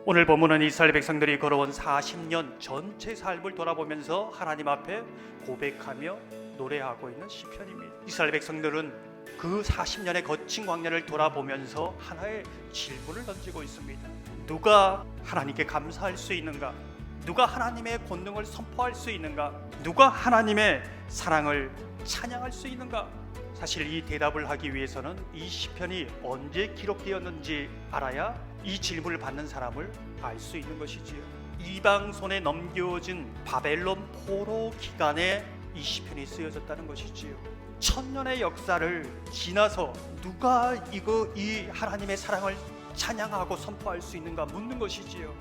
오늘 본문은 이스라엘 백성들이 걸어온 40년 전체 삶을 돌아보면서 하나님 앞에 고백하며 노래하고 있는 시편입니다. 이스라엘 백성들은 그 40년의 거친 광야를 돌아보면서 하나의 질문을 던지고 있습니다. 누가 하나님께 감사할 수 있는가? 누가 하나님의 권능을 선포할 수 있는가? 누가 하나님의 사랑을 찬양할 수 있는가? 사실 이 대답을 하기 위해서는 이 시편이 언제 기록되었는지 알아야 이 질문을 받는 사람을 알 수 있는 것이지요. 이방 손에 넘겨진 바벨론 포로 기간에 이 시편이 쓰여졌다는 것이지요. 천년의 역사를 지나서 누가 이 하나님의 사랑을 찬양하고 선포할 수 있는가 묻는 것이지요.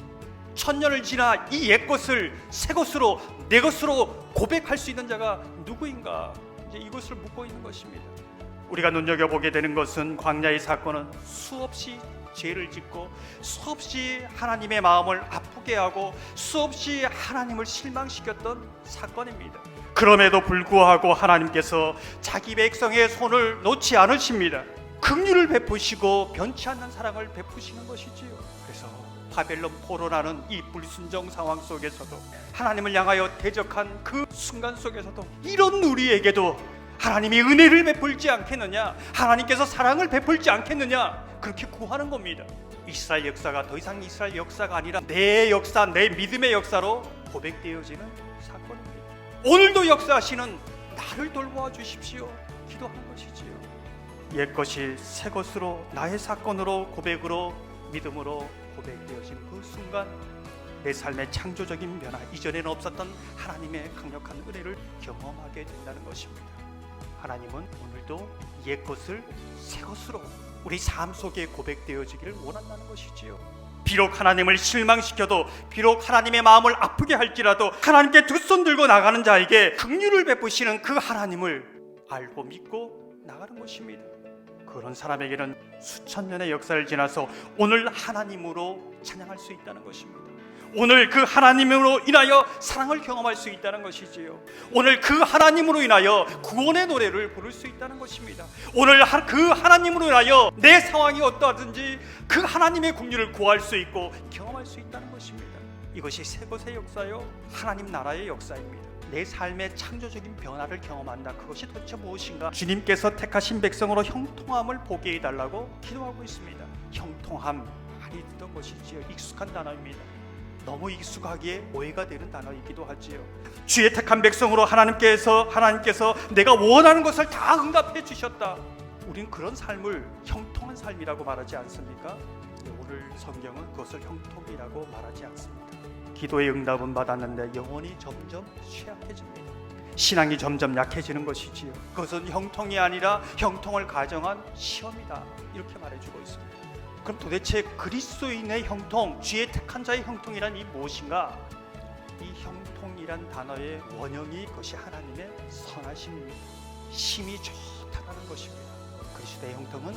천년을 지나 이 옛것을 새것으로 내 것으로 고백할 수 있는 자가 누구인가? 이제 이것을 묻고 있는 것입니다. 우리가 눈여겨보게 되는 것은 광야의 사건은 수없이 죄를 짓고 수없이 하나님의 마음을 아프게 하고 수없이 하나님을 실망시켰던 사건입니다. 그럼에도 불구하고 하나님께서 자기 백성의 손을 놓지 않으십니다. 긍휼을 베푸시고 변치 않는 사랑을 베푸시는 것이지요. 그래서 바벨론 포로라는 이 불순종 상황 속에서도 하나님을 향하여 대적한 그 순간 속에서도 이런 우리에게도 하나님이 은혜를 베풀지 않겠느냐, 하나님께서 사랑을 베풀지 않겠느냐, 그렇게 구하는 겁니다. 이스라엘 역사가 더 이상 이스라엘 역사가 아니라 내 역사, 내 믿음의 역사로 고백되어지는 사건입니다. 오늘도 역사하시는 나를 돌보아 주십시오 기도하는 것이지요. 옛것이 새것으로 나의 사건으로 고백으로 믿음으로 고백되어진 그 순간 내 삶의 창조적인 변화, 이전에는 없었던 하나님의 강력한 은혜를 경험하게 된다는 것입니다. 하나님은 오늘도 옛것을 새것으로 우리 삶 속에 고백되어지기를 원한다는 것이지요. 비록 하나님을 실망시켜도, 비록 하나님의 마음을 아프게 할지라도 하나님께 두 손 들고 나가는 자에게 긍휼을 베푸시는 그 하나님을 알고 믿고 나가는 것입니다. 그런 사람에게는 수천 년의 역사를 지나서 오늘 하나님으로 찬양할 수 있다는 것입니다. 오늘 그 하나님으로 인하여 사랑을 경험할 수 있다는 것이지요. 오늘 그 하나님으로 인하여 구원의 노래를 부를 수 있다는 것입니다. 오늘 그 하나님으로 인하여 내 상황이 어떠하든지 그 하나님의 긍휼을 구할 수 있고 경험할 수 있다는 것입니다. 이것이 새 것의 역사요, 하나님 나라의 역사입니다. 내 삶의 창조적인 변화를 경험한다. 그것이 도대체 무엇인가? 주님께서 택하신 백성으로 형통함을 보게 해달라고 기도하고 있습니다. 형통함, 많이 듣던 것이지요. 익숙한 단어입니다. 너무 익숙하기에 오해가 되는 단어이기도 하지요. 주의 택한 백성으로 하나님께서 내가 원하는 것을 다 응답해 주셨다. 우린 그런 삶을 형통한 삶이라고 말하지 않습니까? 오늘 성경은 그것을 형통이라고 말하지 않습니다. 기도의 응답은 받았는데 영혼이 점점 쇠약해집니다. 신앙이 점점 약해지는 것이지요. 그것은 형통이 아니라 형통을 가정한 시험이다, 이렇게 말해주고 있습니다. 그럼 도대체 그리스도인의 형통, 주의 택한 자의 형통이란 이 무엇인가? 이 형통이란 단어의 원형이 그것이 하나님의 선하심입니다. 심이 좋다라는 것입니다. 그리스도의 형통은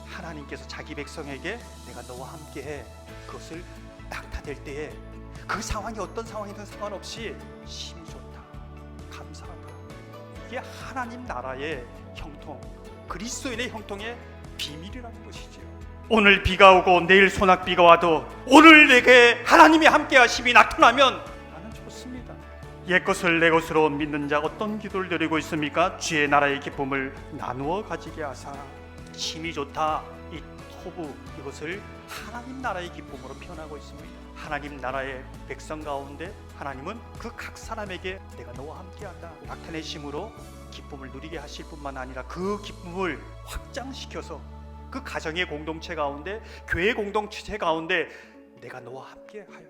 하나님께서 자기 백성에게 내가 너와 함께해, 그것을 낙타될 때에 그 상황이 어떤 상황이든 상관없이 심이 좋다, 감사하다. 이게 하나님 나라의 형통, 그리스도인의 형통의 비밀이라는 것이지요. 오늘 비가 오고 내일 소낙비가 와도 오늘 내게 하나님이 함께 하심이 나타나면 나는 좋습니다. 옛것을 내 것으로 믿는 자 어떤 기도를 드리고 있습니까? 주의 나라의 기쁨을 나누어 가지게 하사. 심이 좋다, 이 토부, 이것을 하나님 나라의 기쁨으로 표현하고 있습니다. 하나님 나라의 백성 가운데 하나님은 그 각 사람에게 내가 너와 함께한다, 낙탄의 심으로 기쁨을 누리게 하실 뿐만 아니라 그 기쁨을 확장시켜서 그 가정의 공동체 가운데, 교회 공동체 가운데 내가 너와 함께하여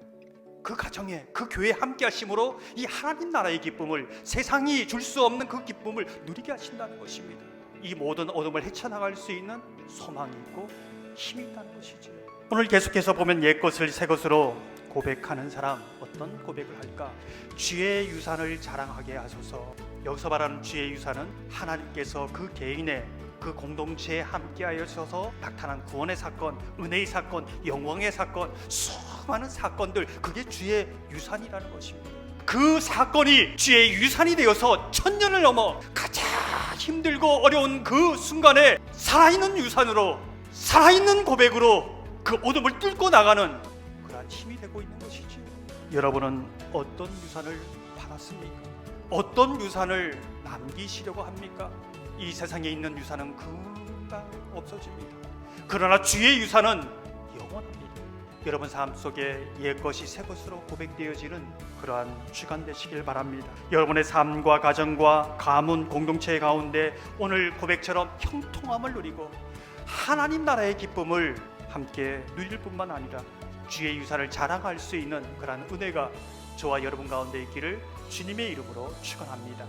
그 가정에, 그 교회에 함께하심으로 이 하나님 나라의 기쁨을, 세상이 줄 수 없는 그 기쁨을 누리게 하신다는 것입니다. 이 모든 어둠을 헤쳐나갈 수 있는 소망이 있고 힘이 있다는 것이죠. 오늘 계속해서 보면 옛것을 새것으로 고백하는 사람, 어떤 고백을 할까? 주의 유산을 자랑하게 하소서. 여기서 말하는 주의 유산은 하나님께서 그 개인의, 그 공동체에 함께하여서 나타난 구원의 사건, 은혜의 사건, 영광의 사건, 수많은 사건들, 그게 주의 유산이라는 것입니다. 그 사건이 주의 유산이 되어서 천년을 넘어 가장 힘들고 어려운 그 순간에 살아있는 유산으로, 살아있는 고백으로 그 어둠을 뚫고 나가는 그러한 귀한 힘이 되고 있는 것이지요. 여러분은 어떤 유산을 받았습니까? 어떤 유산을 남기시려고 합니까? 이 세상에 있는 유산은 금방 없어집니다. 그러나 주의 유산은 영원합니다. 여러분 삶 속에 옛것이 새것으로 고백되어지는 그러한 주간 되시길 바랍니다. 여러분의 삶과 가정과 가문 공동체 가운데 오늘 고백처럼 형통함을 누리고 하나님 나라의 기쁨을 함께 누릴 뿐만 아니라 주의 유산을 자랑할 수 있는 그러한 은혜가 저와 여러분 가운데 있기를 주님의 이름으로 축원합니다.